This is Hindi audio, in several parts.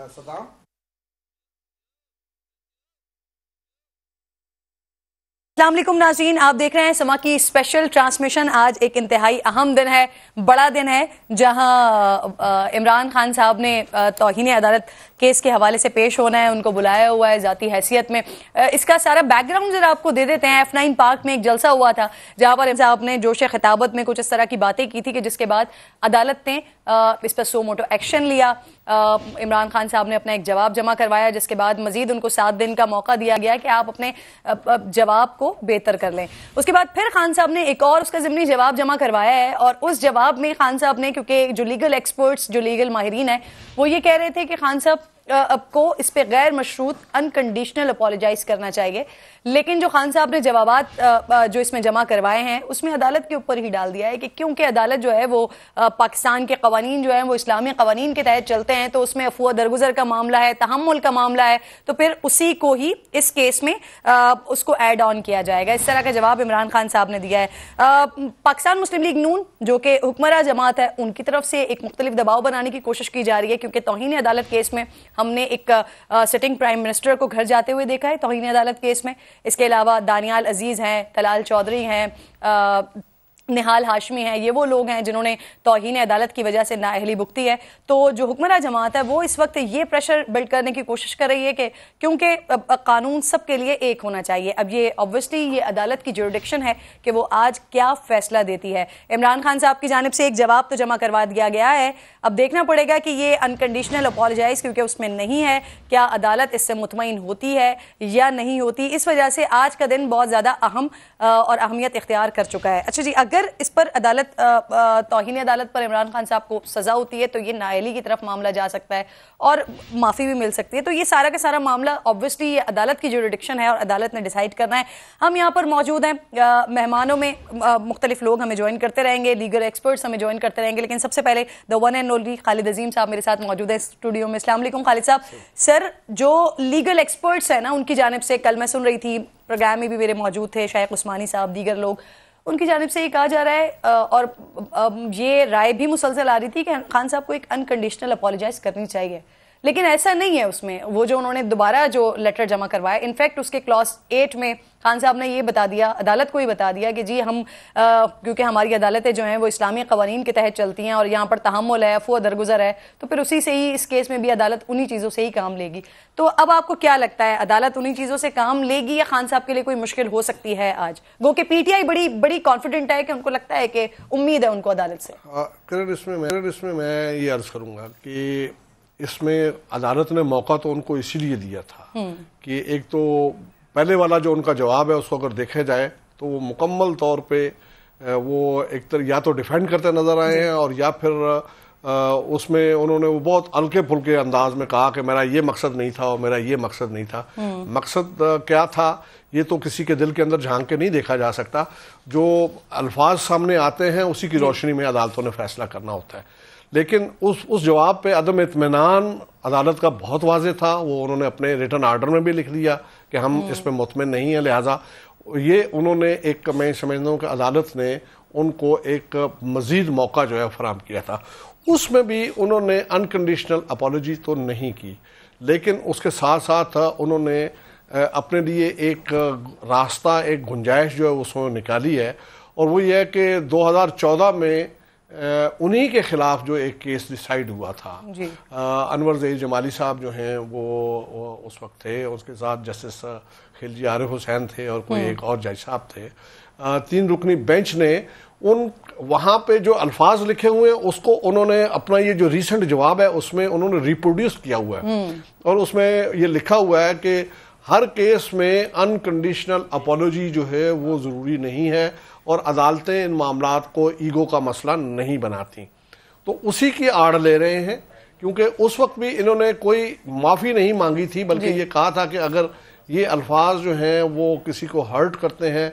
सदाम। अस्सलाम वालेकुम नाज़रीन, आप देख रहे हैं समा की स्पेशल ट्रांसमिशन। आज एक इंतहाई अहम दिन है, बड़ा दिन है, जहां इमरान खान साहब ने तौहीन अदालत केस के हवाले से पेश होना है, उनको बुलाया हुआ है ज़ाती हैसियत में। इसका सारा बैकग्राउंड जरा आपको दे देते हैं। F9 पार्क में एक जलसा हुआ था जहां पर साहब ने जोश खिताबत में कुछ इस तरह की बातें की थी कि जिसके बाद अदालत ने इस पर सो मोटो एक्शन लिया। इमरान खान साहब ने अपना एक जवाब जमा करवाया, जिसके बाद मजीद उनको 7 दिन का मौका दिया गया कि आप अपने जवाब को बेहतर कर लें। उसके बाद फिर खान साहब ने एक और उसका ज़िमनी जवाब जमा करवाया है, और उस जवाब में खान साहब ने, क्योंकि जो लीगल एक्सपर्ट्स, जो लीगल माहिरीन है, वो ये कह रहे थे कि खान साहब को इस पे गैर मशरूत अनकंडीशनल अपोलोजाइज करना चाहिए। लेकिन जो खान साहब ने जवाबात जो इसमें जमा करवाए हैं उसमें अदालत के ऊपर ही डाल दिया है कि क्योंकि अदालत जो है वो पाकिस्तान के कवानीन जो है वो इस्लामी कवानीन के तहत चलते हैं, तो उसमें अफवा दरगुजर का मामला है, तहम्मुल का मामला है, तो फिर उसी को ही इस केस में उसको ऐड ऑन किया जाएगा। इस तरह का जवाब इमरान खान साहब ने दिया है। पाकिस्तान मुस्लिम लीग नून जो कि हुक्मरान जमात है, उनकी तरफ से एक मुख्तलिफ दबाव बनाने की कोशिश की जा रही है, क्योंकि तौहीन अदालत केस में हमने एक सिटिंग प्राइम मिनिस्टर को घर जाते हुए देखा है तौहीन अदालत केस में। इसके अलावा दानियाल अजीज हैं, तलाल चौधरी हैं, निहाल हाशमी है, ये वो लोग हैं जिन्होंने तौहीन अदालत की वजह से नाअहली भुगती है। तो जो हुक्मरान जमात है वो इस वक्त ये प्रेशर बिल्ड करने की कोशिश कर रही है कि क्योंकि कानून सबके लिए एक होना चाहिए। अब ये ऑब्वियसली ये अदालत की जुरिडिक्शन है कि वो आज क्या फैसला देती है। इमरान खान साहब की जानिब से एक जवाब तो जमा करवा दिया गया है, अब देखना पड़ेगा कि ये अनकंडीशनल अपोलोजाइज क्योंकि उसमें नहीं है, क्या अदालत इससे मुतमईन होती है या नहीं होती। इस वजह से आज का दिन बहुत ज़्यादा अहम और अहमियत इख्तियार कर चुका है। अच्छा जी, अगर इस पर अदालत तौहीन अदालत पर इमरान खान साहब को सजा होती है तो ये नाअहली की तरफ मामला जा सकता है और माफ़ी भी मिल सकती है। तो ये सारा का सारा मामला ऑब्वियसली ये अदालत की जुरिडिक्शन है और अदालत ने डिसाइड करना है। हम यहाँ पर मौजूद हैं, मेहमानों में मुख्तलिफ लोग हमें ज्वाइन करते रहेंगे, लीगल एक्सपर्ट्स हमें ज्वाइन करते रहेंगे, लेकिन सबसे पहले the one and only Khalid Azeem साहब मेरे साथ मौजूद है स्टूडियो में। अस्सलाम वालेकुम खालिद साहब। सर, जो लीगल एक्सपर्ट्स हैं ना, उनकी जानिब से कल मैं सुन रही थी, प्रोग्राम में भी मेरे मौजूद थे शाइख उस्मानी साहब, दीगर लोग, उनकी जानिब से ये कहा जा रहा है और ये राय भी मुसलसल आ रही थी कि खान साहब को एक अनकंडीशनल अपोलोजाइज करनी चाहिए, लेकिन ऐसा नहीं है। उसमें वो जो उन्होंने दोबारा जो लेटर जमा करवाया, इनफैक्ट उसके क्लॉज 8 में खान साहब ने ये बता दिया, अदालत को ही बता दिया कि जी हम क्योंकि हमारी अदालतें जो हैं वो इस्लामी कवानीन के तहत चलती हैं और यहाँ पर तहम्मुल है, अफवा दरगुजर है, तो फिर उसी से ही इस केस में भी अदालत उन्हीं चीज़ों से ही काम लेगी। तो अब आपको क्या लगता है, अदालत उन्हीं चीज़ों से काम लेगी या खान साहब के लिए कोई मुश्किल हो सकती है आज? गो के PTI बड़ी बड़ी कॉन्फिडेंट है कि उनको लगता है कि उम्मीद है उनको अदालत से। इसमें मैं ये अर्ज करूँगा कि इसमें अदालत ने मौका तो उनको इसीलिए दिया था कि एक तो पहले वाला जो उनका जवाब है उसको अगर देखा जाए तो वो मुकम्मल तौर पे वो एक तरह या तो डिफेंड करते नजर आए हैं और या फिर उसमें उन्होंने वो बहुत हल्के फुल्के अंदाज में कहा कि मेरा ये मकसद नहीं था और मेरा ये मकसद नहीं था। मकसद क्या था ये तो किसी के दिल के अंदर झांक के नहीं देखा जा सकता। जो अल्फाज सामने आते हैं उसी की रोशनी में अदालतों ने फैसला करना होता है। लेकिन उस जवाब पे अदम इत्मीनान अदालत का बहुत वाज़ेह था। वो उन्होंने अपने रिटर्न आर्डर में भी लिख लिया कि हम इस पर मुतमिन नहीं है, लिहाजा ये उन्होंने एक, मैं समझता हूँ कि अदालत ने उनको एक मज़ीद मौका जो है फराहम किया था। उसमें भी उन्होंने अनकंडीशनल अपॉलॉजी तो नहीं की, लेकिन उसके साथ साथ उन्होंने अपने लिए एक रास्ता, एक गुंजाइश जो है उसमें निकाली है, और वो ये है कि 2014 में उन्हीं के खिलाफ जो एक केस डिसाइड हुआ था, अनवर ज़हीर जमाली साहब जो हैं वो उस वक्त थे, उसके साथ जस्टिस खिलजी आरिफ हुसैन थे और कोई एक और जज साहब थे। 3 रुकनी बेंच ने उन वहाँ पे जो अल्फाज लिखे हुए हैं उसको उन्होंने अपना ये जो रिसेंट जवाब है उसमें उन्होंने रिप्रोड्यूस किया हुआ है, और उसमें ये लिखा हुआ है कि हर केस में अनकंडीशनल अपॉलॉजी जो है वो ज़रूरी नहीं है और अदालतें इन मामलात को ईगो का मसला नहीं बनाती। तो उसी की आड़ ले रहे हैं, क्योंकि उस वक्त भी इन्होंने कोई माफ़ी नहीं मांगी थी, बल्कि ये कहा था कि अगर ये अल्फाज जो हैं वो किसी को हर्ट करते हैं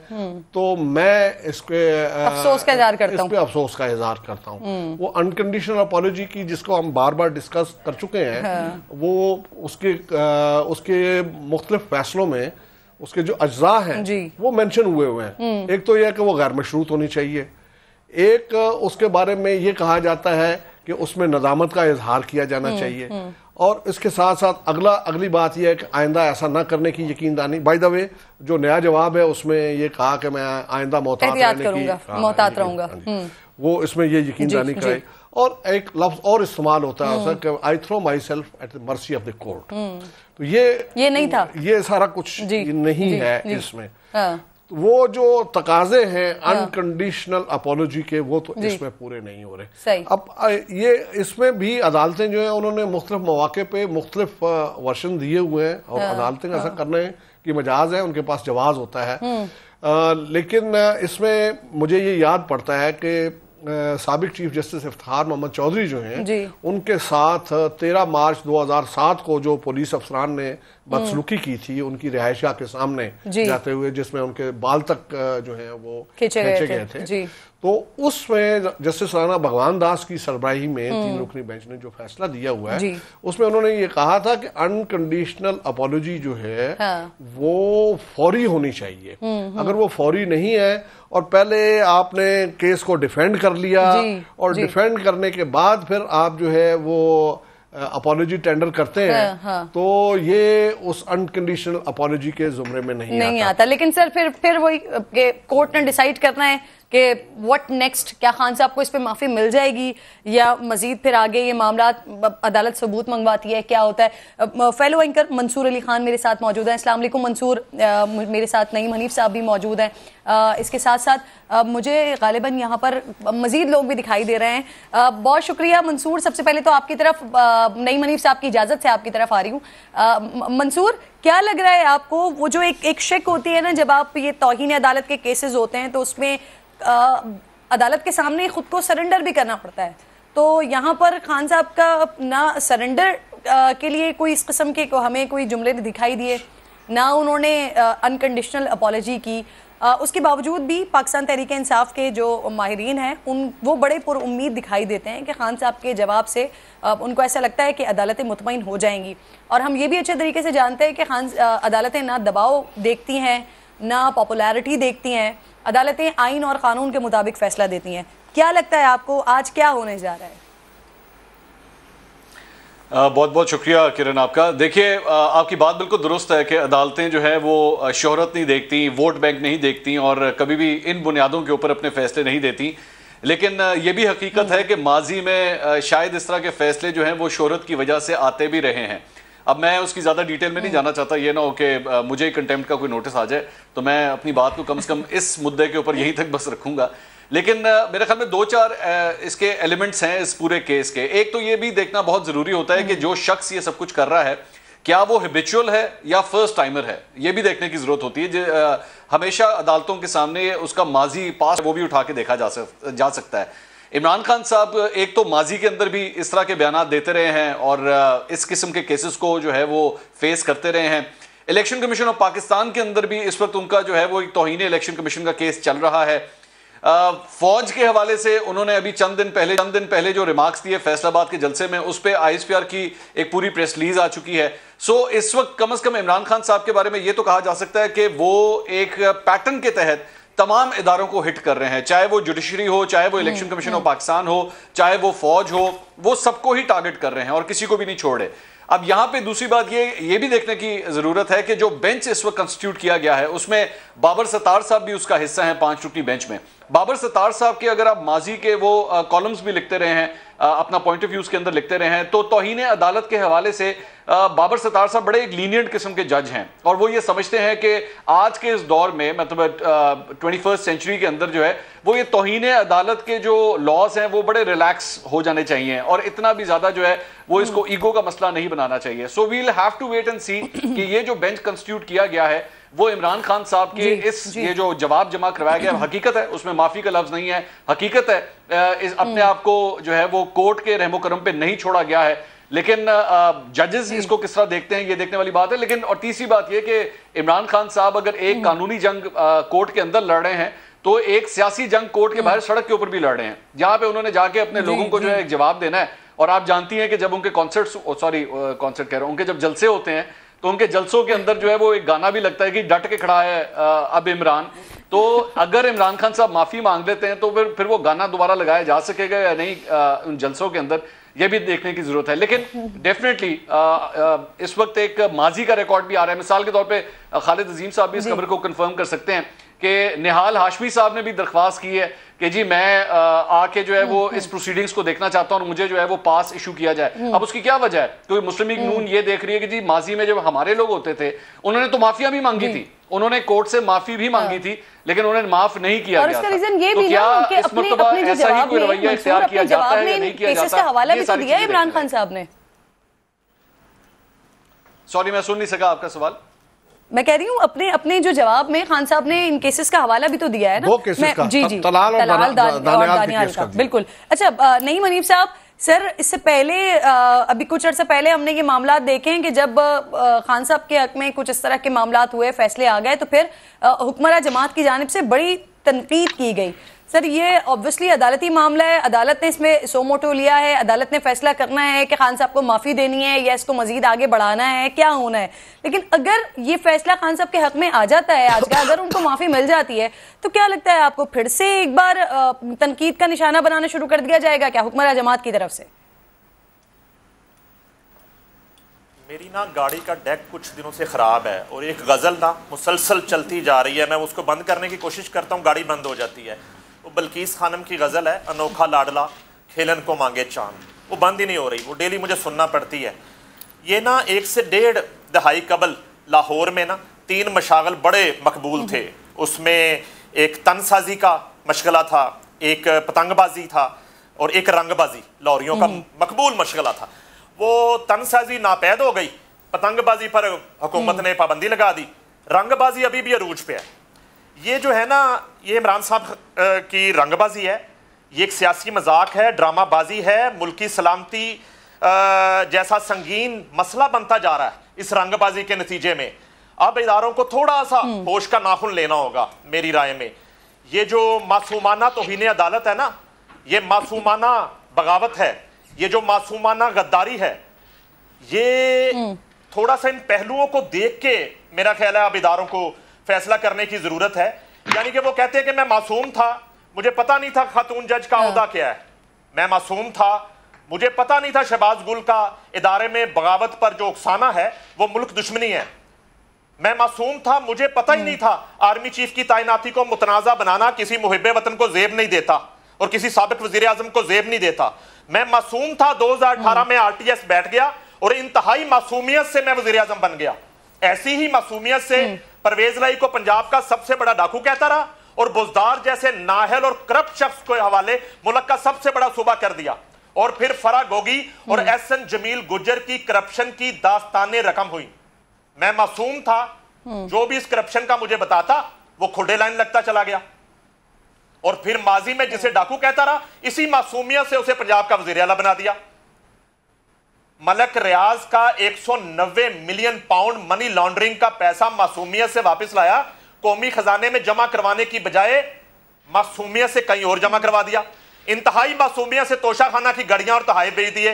तो मैं इसके अफसोस का इज़हार करता हूं। इस पे अफसोस का इज़हार करता हूं। वो अनकंडीशनल अपॉलॉजी की जिसको हम बार बार डिस्कस कर चुके हैं, वो उसके मुख्तलिफ फैसलों में उसके जो अज्जा हैं वो मेंशन हुए हैं। एक तो यह कि वो गैर मशरूत होनी चाहिए, एक उसके बारे में ये कहा जाता है कि उसमें नदामत का इजहार किया जाना चाहिए। और इसके साथ साथ अगली बात यह है कि आइंदा ऐसा ना करने की यकीनदानी। बाय द वे, जो नया जवाब है उसमें ये कहा कि मैं आइंदा मोहतात रहूंगा, वो इसमें ये यकीनदानी करे। और एक लफ्ज और इस्तेमाल होता है कि I throw myself at the mercy of the court. तो ये नहीं था, ये सारा कुछ नहीं है इसमें। वो जो तकाजे हैं अनकंडीशनल अपॉलॉजी के, वो तो इसमें पूरे नहीं हो रहे। अब ये इसमें भी अदालतें जो है उन्होंने मुख्तलिफ मौके पे मुख्तलिफ वर्शन दिए हुए हैं, और अदालतें ऐसा करने की मजाज है, उनके पास जवाज होता है। लेकिन इसमें मुझे ये याद पड़ता है कि साबिक चीफ जस्टिस इफ्तिखार मोहम्मद चौधरी जो हैं, उनके साथ 13 मार्च 2007 को जो पुलिस अफसरान ने बदसलूकी की थी उनकी रिहायशगाह के सामने जाते हुए, जिसमें उनके बाल तक जो है वो खींचे गए थे। तो उसमें जस्टिस राणा भगवान दास की सरबराही में 3 रुकनी बेंच ने जो फैसला दिया हुआ है, उसमें उन्होंने ये कहा था कि अनकंडीशनल अपॉलॉजी जो है वो फौरी होनी चाहिए। अगर वो फौरी नहीं है और पहले आपने केस को डिफेंड कर लिया और डिफेंड करने के बाद फिर आप जो है वो अपॉलॉजी टेंडर करते हैं, तो ये उस अनकंडीशनल अपॉलॉजी के जुमरे में नहीं आता। लेकिन सर फिर वही कोर्ट ने डिसाइड करना है कि व्हाट नेक्स्ट, क्या खान साहब को इस पे माफी मिल जाएगी या मजीद फिर आगे ये मामला अदालत सबूत मंगवाती है, क्या होता है। फेलो एंकर मंसूर अली खान मेरे साथ मौजूद हैं। अस्सलाम वालेकुम मंसूर। मेरे साथ नईम हनीफ साहब भी मौजूद हैं। इसके साथ साथ मुझे गालिबन यहाँ पर मजीद लोग भी दिखाई दे रहे हैं। बहुत शुक्रिया मंसूर। सबसे पहले तो आपकी तरफ नईम हनीफ साहब की इजाजत से आपकी तरफ आ रही हूँ। मंसूर, क्या लग रहा है आपको, वो जो एक शक होती है ना जब आप ये तौहीन अदालत के केसेस होते हैं तो उसमें अदालत के सामने खुद को सरेंडर भी करना पड़ता है, तो यहाँ पर खान साहब का ना सरेंडर के लिए कोई इस किस्म के हमें कोई जुमले दिखाई दिए, ना उन्होंने अनकंडीशनल अपॉलॉजी की। उसके बावजूद भी पाकिस्तान तहरीक इंसाफ के जो माहिरीन हैं वो बड़े पुरुम्मीद दिखाई देते हैं कि खान साहब के जवाब से उनको ऐसा लगता है कि अदालतें मुतमईन हो जाएंगी। और हम ये भी अच्छे तरीके से जानते हैं कि अदालतें ना दबाव देखती हैं ना पॉपुलैरिटी देखती हैं, अदालतें आइन और कानून के मुताबिक फैसला देती हैं। क्या लगता है आपको आज क्या होने जा रहा है? बहुत बहुत शुक्रिया किरण आपका। देखिए, आपकी बात बिल्कुल दुरुस्त है कि अदालतें जो है वो शोहरत नहीं देखती, वोट बैंक नहीं देखती और कभी भी इन बुनियादों के ऊपर अपने फैसले नहीं देती। लेकिन ये भी हकीकत है कि माजी में शायद इस तरह के फैसले जो हैं वो शोहरत की वजह से आते भी रहे हैं। अब मैं उसकी ज़्यादा डिटेल में नहीं जाना चाहता, ये ना हो कि मुझे कंटेम्प्ट का कोई नोटिस आ जाए, तो मैं अपनी बात को कम से कम इस मुद्दे के ऊपर यहीं तक बस रखूंगा। लेकिन मेरे ख्याल में 2-4 इसके एलिमेंट्स हैं इस पूरे केस के। एक तो ये भी देखना बहुत ज़रूरी होता है कि जो शख्स ये सब कुछ कर रहा है क्या वो हैबिचुअल है या फर्स्ट टाइमर है, ये भी देखने की ज़रूरत होती है। हमेशा अदालतों के सामने उसका माजी पास वो भी उठा के देखा जा सकता है। इमरान खान साहब एक तो माजी के अंदर भी इस तरह के बयान देते रहे हैं और इस किस्म के केसेस को जो है वो फेस करते रहे हैं। इलेक्शन कमीशन ऑफ पाकिस्तान के अंदर भी इस वक्त उनका जो है वो एक तौहीन इलेक्शन कमीशन का केस चल रहा है। फौज के हवाले से उन्होंने अभी चंद दिन पहले जो रिमार्क्स दिए फैसलाबाद के जलसे में, उस पर ISPR की एक पूरी प्रेस रिलीज आ चुकी है। सो इस वक्त कम से कम इमरान खान साहब के बारे में ये तो कहा जा सकता है कि वो एक पैटर्न के तहत तमाम इदारों को हिट कर रहे हैं, चाहे वो जुडिशरी हो, चाहे वो इलेक्शन कमीशन ऑफ पाकिस्तान हो, चाहे वो फौज हो, वो सबको ही टारगेट कर रहे हैं और किसी को भी नहीं छोड़े। अब यहां पे दूसरी बात ये भी देखने की जरूरत है कि जो बेंच इस वक्त कंस्टिट्यूट किया गया है उसमें बाबर सत्तार साहब भी उसका हिस्सा है 5 रुकनी बेंच में। बाबर सत्तार साहब के अगर आप माजी के वो कॉलम्स भी लिखते रहे हैं, अपना पॉइंट ऑफ व्यू के अंदर लिखते रहे हैं, तो तौहीन अदालत के हवाले से बाबर सत्तार साहब बड़े एक लीनियंट किस्म के जज हैं और वो ये समझते हैं कि आज के इस दौर में मतलब 21st सेंचुरी के अंदर जो है वो ये तौहीन अदालत के जो लॉज हैं वो बड़े रिलैक्स हो जाने चाहिए और इतना भी ज्यादा जो है वो इसको ईगो का मसला नहीं बनाना चाहिए। So we will have to wait and see कि ये जो बेंच कंस्टिट्यूट किया गया है वो इमरान खान साहब के ये जो जवाब जमा करवाया गया हकीकत है, उसमें माफी का लफ्ज नहीं है, हकीकत है इस अपने आप को जो है वो कोर्ट के रहमो करम पे नहीं छोड़ा गया है। लेकिन जजेस इसको किस तरह देखते हैं ये देखने वाली बात है। लेकिन और तीसरी बात ये कि इमरान खान साहब अगर एक कानूनी जंग कोर्ट के अंदर लड़ रहे हैं तो एक सियासी जंग कोर्ट के बाहर सड़क के ऊपर भी लड़ रहे हैं, जहां पे उन्होंने जाके अपने लोगों को जो है एक जवाब देना है। और आप जानती हैं कि जब उनके कॉन्सर्ट कह रहा हूं, उनके जब जलसे होते हैं तो उनके जलसों के अंदर जो है वो एक गाना भी लगता है कि डट के खड़ा है अब इमरान। तो अगर इमरान खान साहब माफी मांग लेते हैं तो फिर वो गाना दोबारा लगाया जा सकेगा या नहीं उन जलसों के अंदर, ये भी देखने की जरूरत है। लेकिन डेफिनेटली इस वक्त एक माजी का रिकॉर्ड भी आ रहा है। मिसाल के तौर पे खालिद अजीम साहब भी इस खबर को कंफर्म कर सकते हैं कि निहाल हाशमी साहब ने भी दरख्वास्त की है कि जी मैं आके जो है वो इस प्रोसीडिंग्स को देखना चाहता हूं और मुझे जो है वो पास इशू किया जाए। अब उसकी क्या वजह है? क्योंकि मुस्लिम लीग नून ये देख रही है कि जी माजी में जब हमारे लोग होते थे उन्होंने तो माफिया भी मांगी थी, उन्होंने कोर्ट से माफी भी मांगी थी, लेकिन उन्हें माफ नहीं किया और गया उसका था। रीजन ये तो भी क्या ना कि इस मर्तबा ऐसा ही कोई रवैया इख्तियार किया जाता है या नहीं किया जाता? का हवाला भी तो दिया है इमरान खान साहब ने। सॉरी मैं सुन नहीं सका आपका सवाल। मैं कह रही हूँ अपने जो जवाब में खान साहब ने इन केसेस का हवाला भी तो दिया है ना। दो केसेस का, जी जी, तलाल और दानियाल का, बिल्कुल। अच्छा नहीं मनीब साहब, सर इससे पहले अभी कुछ अर्सा पहले हमने ये मामला देखे हैं कि जब खान साहब के हक में कुछ इस तरह के मामला हुए, फैसले आ गए, तो फिर हुक्मरान जमात की जानिब से बड़ी तनकीद की गई। सर ये ऑब्वियसली अदालती मामला है, अदालत ने इसमें सो मोटो लिया है, अदालत ने फैसला करना है कि खान साहब को माफी देनी है या इसको मजीद आगे बढ़ाना है, क्या होना है। लेकिन अगर ये फैसला खान साहब के हक में आ जाता है आज का, अगर उनको माफी मिल जाती है, तो क्या लगता है आपको फिर से एक बार तनकीद का निशाना बनाना शुरू कर दिया जाएगा क्या हुक्मरान जमात की तरफ से? मेरी ना गाड़ी का डेक कुछ दिनों से ख़राब है और एक गज़ल ना मुसलसल चलती जा रही है। मैं उसको बंद करने की कोशिश करता हूँ, गाड़ी बंद हो जाती है। वो बल्कीस खानम की गज़ल है, अनोखा लाडला खेलन को मांगे चांद, वो बंद ही नहीं हो रही, वो डेली मुझे सुनना पड़ती है। ये ना 1 से 1.5 दहाई कबल लाहौर में ना 3 मशागल बड़े मकबूल थे। उसमें एक तनसाजी का मशगला था, एक पतंगबाजी था और एक रंगबाजी, लॉरियों का मकबूल मशगला था। वो तनसाजी नापैद हो गई, पतंगबाजी पर हुकूमत ने पाबंदी लगा दी, रंगबाजी अभी भी अरूज पे है। ये जो है ना, ये इमरान साहब की रंगबाजी है, ये एक सियासी मजाक है, ड्रामाबाजी है, मुल्की सलामती जैसा संगीन मसला बनता जा रहा है इस रंगबाजी के नतीजे में। अब इदारों को थोड़ा सा होश का नाखून लेना होगा मेरी राय में। ये जो मासूमाना तौहीन अदालत है ना, ये मासूमाना बगावत है, ये जो मासूमाना गद्दारी है, ये थोड़ा सा इन पहलुओं को देख के मेरा ख्याल है अब इदारों को फैसला करने की जरूरत है। यानी कि वो कहते हैं कि मैं मासूम था, मुझे पता नहीं था खातून जज का ओहदा क्या है, मैं मासूम था, मुझे पता नहीं था शहबाज गुल का इदारे में बगावत पर जो उकसाना है वो मुल्क दुश्मनी है, मैं मासूम था, मुझे पता ही नहीं था आर्मी चीफ की तैनाती को मुतनाज़ा बनाना किसी मुहिब्बे वतन को जेब नहीं देता और किसी साबिक वजीर आजम को जेब नहीं देता। मैं मासूम था, 2018 में आरटीएस बैठ गया और इंतहाई मासूमियत से मैं वजीर आजम बन गया। ऐसी ही मासूमियत से परवेज लाई को पंजाब का सबसे बड़ा डाकू कहता रहा और बुजदार जैसे नाहल और करप्ट शख्स के हवाले मुल्क का सबसे बड़ा सूबा कर दिया। और फिर फरा गोगी और एहसन जमील गुज्जर की करप्शन की दास्तानें रकम हुई। मैं मासूम था, जो भी इस करप्शन का मुझे बताता वो खुडे लाइन लगता चला गया और फिर माजी में जिसे डाकू कहता रहा, इसी मासूमियत से उसे पंजाब का वजीर आला बना दिया। मलक रियाज का 190 मिलियन पाउंड मनी लॉन्ड्रिंग का पैसा मासूमियत से वापस लाया, कौमी खजाने में जमा करवाने की बजाय मासूमियत से कहीं और जमा करवा दिया। इंतहाई मासूमियत से तोशाखाना की गाड़ियां और तहाए बेच दिए।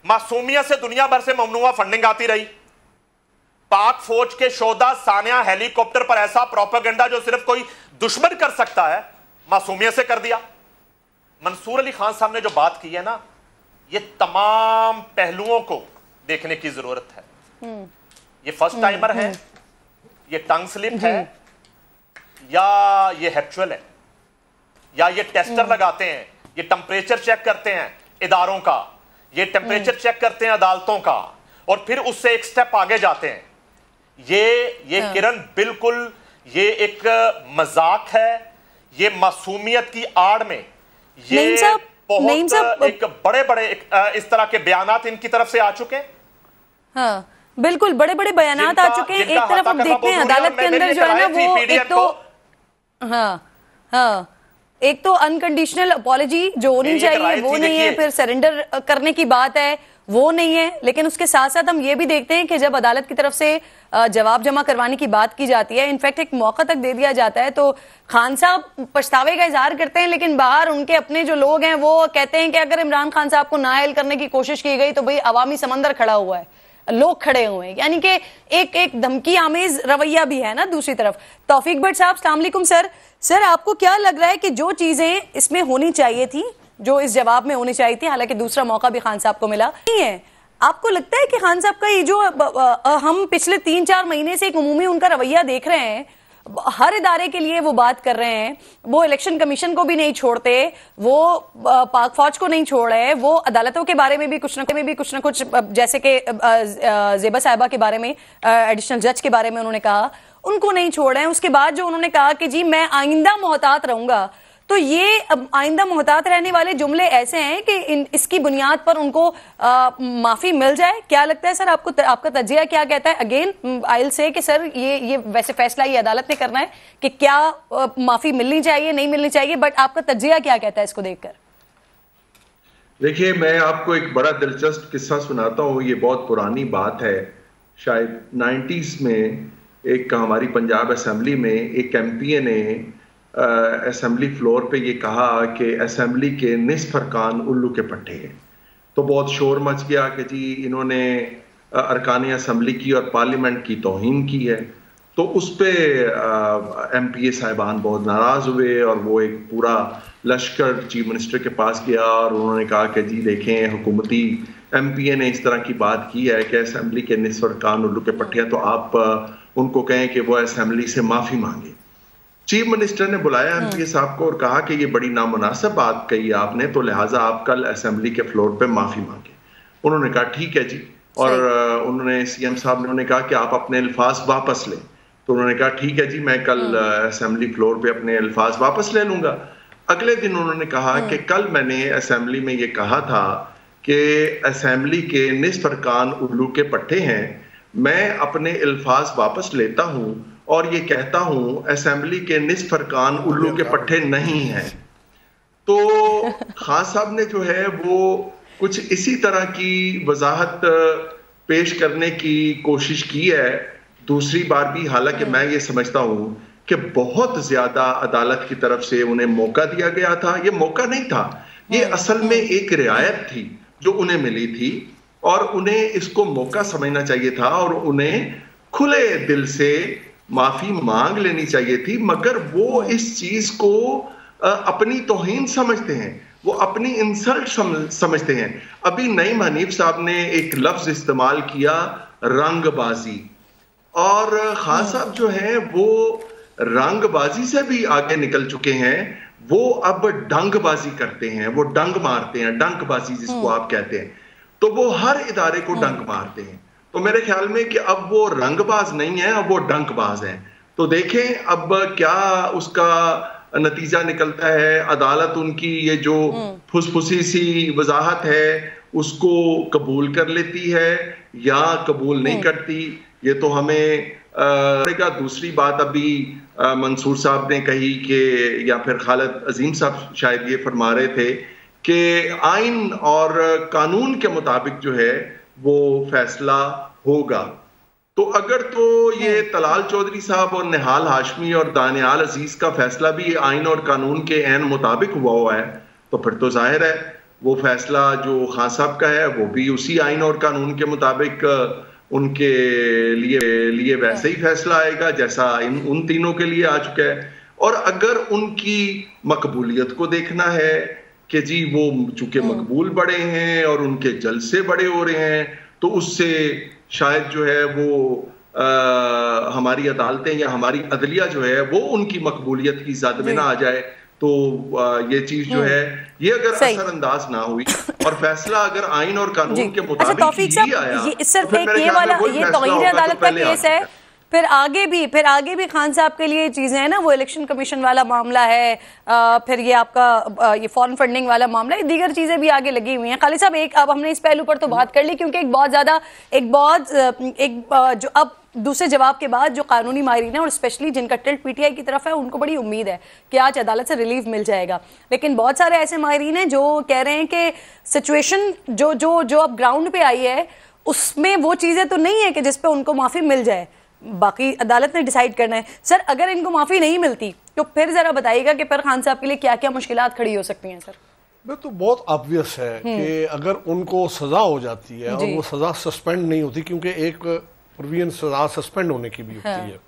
मासूमियत से दुनिया भर से ममनुआ फंडिंग आती रही। पाक फौज के शोधा सानिया हेलीकॉप्टर पर ऐसा प्रोपेगेंडा जो सिर्फ कोई दुश्मन कर सकता है, मासूमियत से कर दिया। मंसूर अली खान साहब ने जो बात की है ना, ये तमाम पहलुओं को देखने की जरूरत है। ये फर्स्ट टाइमर है, ये टंग स्लिप है, या ये हैप्चुअल है, या ये टेस्टर लगाते हैं, ये टेम्परेचर चेक करते हैं इदारों का, ये टेम्परेचर चेक करते हैं अदालतों का और फिर उससे एक स्टेप आगे जाते हैं। ये किरण बिल्कुल ये एक मजाक है, ये मासूमियत की आड़ में ये बहुत एक बड़े इस तरह के बयानात इनकी तरफ से आ चुके हैं। हाँ बिल्कुल, बड़े बड़े बयानात आ चुके हैं। एक तरफ हम देखते हैं अदालत के अंदर जो है ना वो एक तो हाँ एक तो अनकंडीशनल अपॉलॉजी जो होनी चाहिए वो नहीं है, फिर सरेंडर करने की बात है वो नहीं है। लेकिन उसके साथ साथ हम ये भी देखते हैं कि जब अदालत की तरफ से जवाब जमा करवाने की बात की जाती है, इनफैक्ट एक मौका तक दे दिया जाता है, तो खान साहब पछतावे का इजहार करते हैं, लेकिन बाहर उनके अपने जो लोग हैं वो कहते हैं कि अगर इमरान खान साहब को नाअहल करने की कोशिश की गई तो भाई अवामी समंदर खड़ा हुआ है, लोग खड़े हुए हैं, यानी कि एक धमकी आमेज रवैया भी है ना दूसरी तरफ। तौफीक भट्ट साहब, अस्सलाम वालेकुम सर। सर, आपको क्या लग रहा है कि जो चीजें इसमें होनी चाहिए थी, जो इस जवाब में होनी चाहिए थी, हालांकि दूसरा मौका भी खान साहब को मिला नहीं है, आपको लगता है कि खान साहब का ये जो हम पिछले 3-4 महीने से एक उमूमी उनका रवैया देख रहे हैं, हर इदारे के लिए वो बात कर रहे हैं, वो इलेक्शन कमीशन को भी नहीं छोड़ते, वो पाक फौज को नहीं छोड़ रहे, वो अदालतों के बारे में भी कुछ ना कुछ जैसे कि ज़ेबा साहिबा के बारे में, एडिशनल जज के बारे में उन्होंने कहा, उनको नहीं छोड़ रहे हैं। उसके बाद जो उन्होंने कहा कि जी मैं आइंदा मोहतात रहूंगा, तो ये आइंदा मोहतात रहने वाले जुमले ऐसे हैं कि इसकी बुनियाद पर उनको माफी मिल जाए। क्या लगता है सर आपको, आपका तज्जिया क्या कहता है? अगेन आई विल से कि सर ये वैसे फैसला ये अदालत ने करना है कि क्या माफी मिलनी चाहिए नहीं मिलनी चाहिए, बट आपका तज्जिया क्या कहता है इसको देखकर? देखिए, मैं आपको एक बड़ा दिलचस्प किस्सा सुनाता हूँ। ये बहुत पुरानी बात है, शायद 90s में एक हमारी पंजाब असेंबली में एक एमपीए ने असेंबली फ्लोर पे ये कहा कि असेंबली के निस्फ अरकान उल्लू के पट्टे हैं। तो बहुत शोर मच गया कि जी इन्होंने अरकान असेंबली की और पार्लियामेंट की तौहीन की है। तो उस पर एमपीए साहिबान बहुत नाराज हुए और वो एक पूरा लश्कर चीफ मिनिस्टर के पास गया और उन्होंने कहा कि जी देखें, हुकूमती एमपीए ने इस तरह की बात की है कि असेंबली के निस्फ अरकान उल्लू के पट्टे हैं, तो आप उनको कहें कि वो असेंबली से माफी मांगे। चीफ मिनिस्टर ने बुलाया एमपीए साहब को और कहा कि ये बड़ी नामुनासिब बात कही आपने, तो लिहाजा आप कल असेंबली के फ्लोर पे माफी मांगे। उन्होंने कहा ठीक है जी, और उन्होंने सीएम साहब ने उन्हें कहा कि आप अपने अल्फाज वापस लें, तो उन्होंने कहा ठीक है जी, मैं कल असेंबली फ्लोर पे अपने अल्फाज वापस ले लूंगा। अगले दिन उन्होंने कहा कि कल मैंने असेंबली में ये कहा था कि असेंबली के निस्फ अरकान उल्लू के पट्टे हैं, मैं अपने अल्फाज वापस लेता हूं और ये कहता हूं असेंबली के निस्फ अरकान उल्लू के पट्टे नहीं हैं। तो खान साहब ने जो है वो कुछ इसी तरह की वजाहत पेश करने की कोशिश की है दूसरी बार भी। हालांकि मैं ये समझता हूं कि बहुत ज्यादा अदालत की तरफ से उन्हें मौका दिया गया था। ये मौका नहीं था, ये असल में एक रियायत थी जो उन्हें मिली थी और उन्हें इसको मौका समझना चाहिए था और उन्हें खुले दिल से माफी मांग लेनी चाहिए थी। मगर वो इस चीज को अपनी तौहीन समझते हैं, वो अपनी इंसल्ट समझते हैं। अभी नईम हनीफ साहब ने एक लफ्ज इस्तेमाल किया, रंगबाजी, और खान साहब जो है वो रंगबाजी से भी आगे निकल चुके हैं। वो अब डंगबाजी करते हैं, वो डंग मारते हैं, डंकबाजी जिसको आप कहते हैं। तो वो हर इदारे को डंक मारते हैं। तो मेरे ख्याल में कि अब वो रंगबाज नहीं है, अब वो डंकबाज हैं। तो देखें अब क्या उसका नतीजा निकलता है। अदालत उनकी ये जो फुसफुसी सी वजाहत है उसको कबूल कर लेती है या कबूल नहीं करती, ये तो हमें पड़ेगा। दूसरी बात अभी मंसूर साहब ने कही कि, या फिर खालिद अजीम साहब शायद ये फरमा रहे थे कि आइन और कानून के मुताबिक जो है वो फैसला होगा। तो अगर तो ये तलाल चौधरी साहब और निहाल हाशमी और दानियाल अजीज का फैसला भी आइन और कानून के ऐन मुताबिक हुआ है, तो फिर तो जाहिर है वो फैसला जो खान साहब का है वो भी उसी आइन और कानून के मुताबिक उनके लिए वैसे ही फैसला आएगा जैसा उन तीनों के लिए आ चुका है। और अगर उनकी मकबूलियत को देखना है कि जी वो चूंकि मकबूल बड़े हैं और उनके जलसे बड़े हो रहे हैं, तो उससे शायद जो है वो हमारी अदालतें या हमारी अदलिया जो है वो उनकी मकबूलियत की ज़द में ना आ जाए। तो ये चीज जो है ये अगर असरअंदाज ना हुई और फैसला अगर आइन और कानून के मुताबिक ही आया, ये सिर्फ एक ये वाला ये तौहीन अदालत का केस है। फिर आगे भी खान साहब के लिए चीजें हैं ना, वो इलेक्शन कमीशन वाला मामला है, फिर ये आपका ये फॉरेन फंडिंग वाला मामला है, दीगर चीजें भी आगे लगी हुई हैं। खालिद साहब, एक अब हमने इस पहलू पर तो बात कर ली क्योंकि जो अब दूसरे जवाब के बाद जो कानूनी माहिरीन है और स्पेशली जिनका टिल्ट पीटीआई की तरफ है उनको बड़ी उम्मीद है कि आज अदालत से रिलीफ मिल जाएगा। लेकिन बहुत सारे ऐसे माहिरीन हैं जो कह रहे हैं कि सिचुएशन जो अब ग्राउंड पे आई है उसमें वो चीजें तो नहीं है कि जिस पे उनको माफी मिल जाए, बाकी अदालत ने डिसाइड करना है। सर, अगर इनको माफी नहीं मिलती तो फिर जरा बताइएगा कि फिर खान साहब के लिए क्या क्या मुश्किलात खड़ी हो सकती हैं। सर तो बहुत ऑब्वियस है कि अगर उनको सजा हो जाती है और वो सजा सस्पेंड नहीं होती, क्योंकि एक प्रोविजन सजा सस्पेंड होने की भी होती है,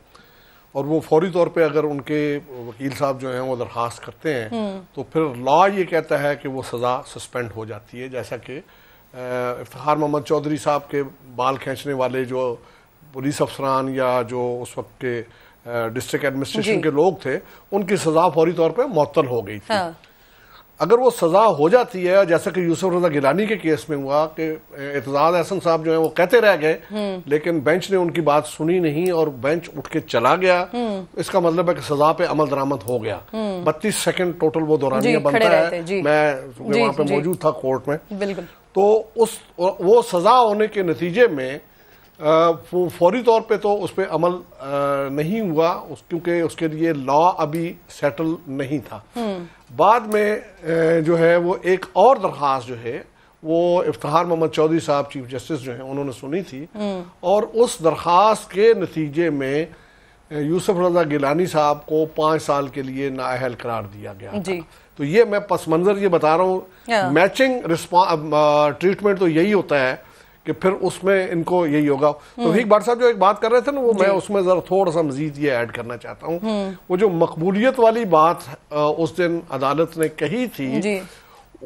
और वो फौरी तौर पे अगर उनके वकील साहब जो हैं वो दरखास्त करते हैं तो फिर लॉ ये कहता है कि वो सजा सस्पेंड हो जाती है। जैसा कि इफ्तिखार मोहम्मद चौधरी साहब के बाल खींचने वाले जो पुलिस अफसरान या जो उस वक्त के डिस्ट्रिक्ट एडमिनिस्ट्रेशन के लोग थे, उनकी सजा फौरी तौर पे मुअत्तल हो गई थी। अगर वो सजा हो जाती है, जैसा कि यूसुफ रजा गिलानी के केस में हुआ कि एतजाज अहसन साहब जो है वो कहते रह गए लेकिन बेंच ने उनकी बात सुनी नहीं और बेंच उठ के चला गया, इसका मतलब है कि सजा पे अमल दरामद हो गया। 32 सेकंड टोटल वो दौरानिया बनता है। मैं वहां पे मौजूद था कोर्ट में। बिल्कुल। तो वो सजा होने के नतीजे में फौरी तौर पे तो उस पर अमल नहीं हुआ, क्योंकि उसके लिए लॉ अभी सेटल नहीं था। बाद में जो है वो एक और दरख्वास्त जो है वो इफ्तिखार मोहम्मद चौधरी साहब चीफ जस्टिस जो हैं उन्होंने सुनी थी, और उस दरख्वास्त के नतीजे में यूसुफ रजा गिलानी साहब को 5 साल के लिए नाअहल करार दिया गया था। तो ये मैं पस मंजर ये बता रहा हूँ, मैचिंग ट्रीटमेंट तो यही होता है कि फिर उसमें इनको यही होगा। तो भीख भाट साहब जो एक बात कर रहे थे ना, वो मैं उसमें जरा थोड़ा सा मजीद ये ऐड करना चाहता हूँ। वो जो मकबूलियत वाली बात उस दिन अदालत ने कही थी,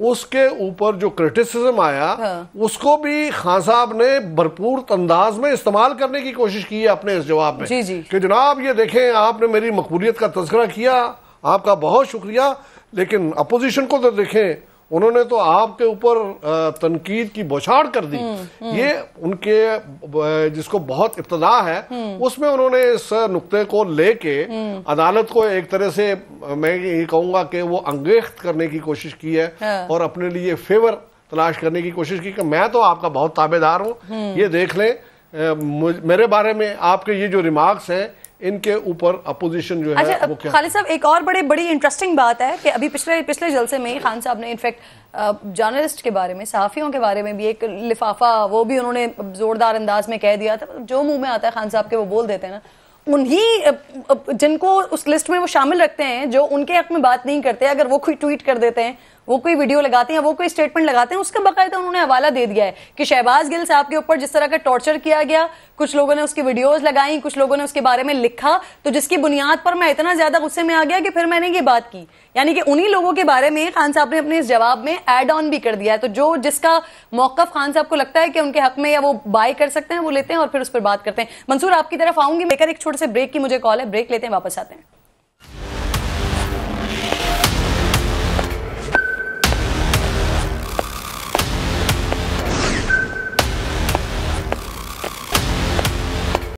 उसके ऊपर जो क्रिटिसिज्म आया उसको भी खान साहब ने भरपूर अंदाज में इस्तेमाल करने की कोशिश की है अपने इस जवाब में कि जनाब ये देखें, आपने मेरी मकबूलियत का तज़किरा किया, आपका बहुत शुक्रिया, लेकिन अपोजिशन को तो देखें, उन्होंने तो आपके ऊपर तनकीद की बौछार कर दी। ये उनके जिसको बहुत इब्तदा है उसमें उन्होंने इस नुक्ते को लेके अदालत को एक तरह से मैं ये कहूंगा कि वो अंगेख्त करने की कोशिश की है और अपने लिए फेवर तलाश करने की कोशिश की कि मैं तो आपका बहुत ताबेदार हूँ, ये देख लें मेरे बारे में आपके ये जो रिमार्क्स हैं इनके ऊपर अपोजिशन जो है वो क्या। खालिद साहब, एक और बड़ी इंटरेस्टिंग बात है कि अभी पिछले जलसे में ही खान साहब ने इनफैक्ट जर्नलिस्ट के बारे में, सहाफ़ियों के बारे में भी एक लिफाफा वो भी उन्होंने जोरदार अंदाज में कह दिया था। जो मुंह में आता है खान साहब के वो बोल देते हैं ना, उन्हीं जिनको उस लिस्ट में वो शामिल रखते हैं जो उनके हक में बात नहीं करते, अगर वो कोई ट्वीट कर देते हैं, वो कोई वीडियो लगाते हैं, वो कोई स्टेटमेंट लगाते हैं, उसका बाकायदा उन्होंने हवाला दे दिया है कि शहबाज गिल साहब के ऊपर जिस तरह का टॉर्चर किया गया, कुछ लोगों ने उसकी वीडियोस लगाई, कुछ लोगों ने उसके बारे में लिखा, तो जिसकी बुनियाद पर मैं इतना ज्यादा गुस्से में आ गया कि फिर मैंने ये बात की। यानी कि उन्हीं लोगों के बारे में खान साहब ने अपने इस जवाब में एड ऑन भी कर दिया है। तो जो जिसका मौकफ खान साहब को लगता है कि उनके हक में या वो बाय कर सकते हैं, वो लेते हैं और फिर उस पर बात करते हैं। मंसूर, आपकी तरफ आऊंगी, लेकर एक छोटे से ब्रेक की मुझे कॉल है, ब्रेक लेते हैं, वापस आते हैं।